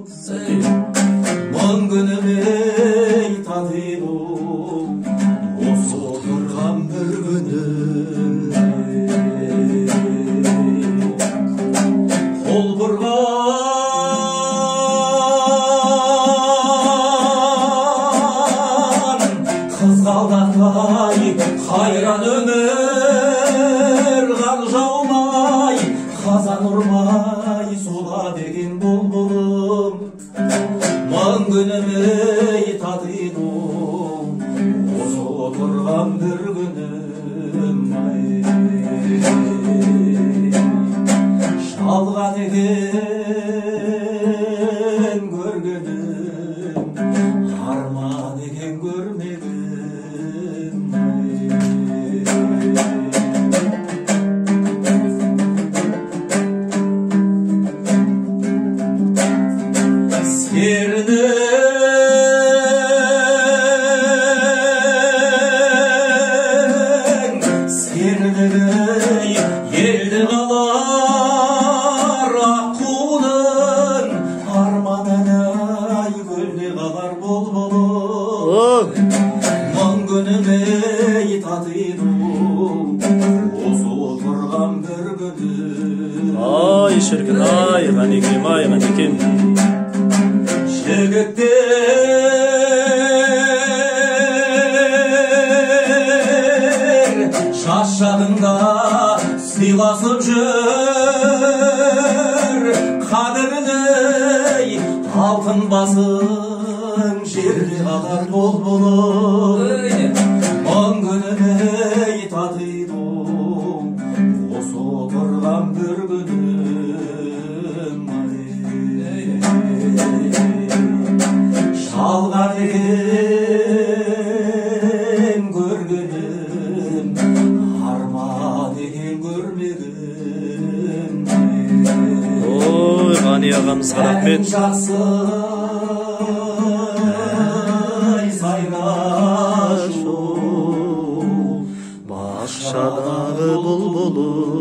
Мың күнімей татидым осы отырған бір күні қол бұрған қызғалдақтай қайран өмір қан жаумай қазан ұрмай сола деген бұлбұлым мың күнімей татидым осы отырған бір күнім жалған екен көргенім арман екен көрмегім серінің елді қалар аққудың арманына көлде қалар бұлбұлым мың күнімей татидым осы отырған бір күнім ай шіркін ай ғанекем жігіттер жас шағында сыйласып жүр қадіріне алтын басың жерде қалар бұлбұлым мың күнімей татидым осы отырған бір күнім жалған екен көргенім арман екен көрмегім ой ғани ағамызға рахмет жақсы сайрашу бақшадағы бұлбұлым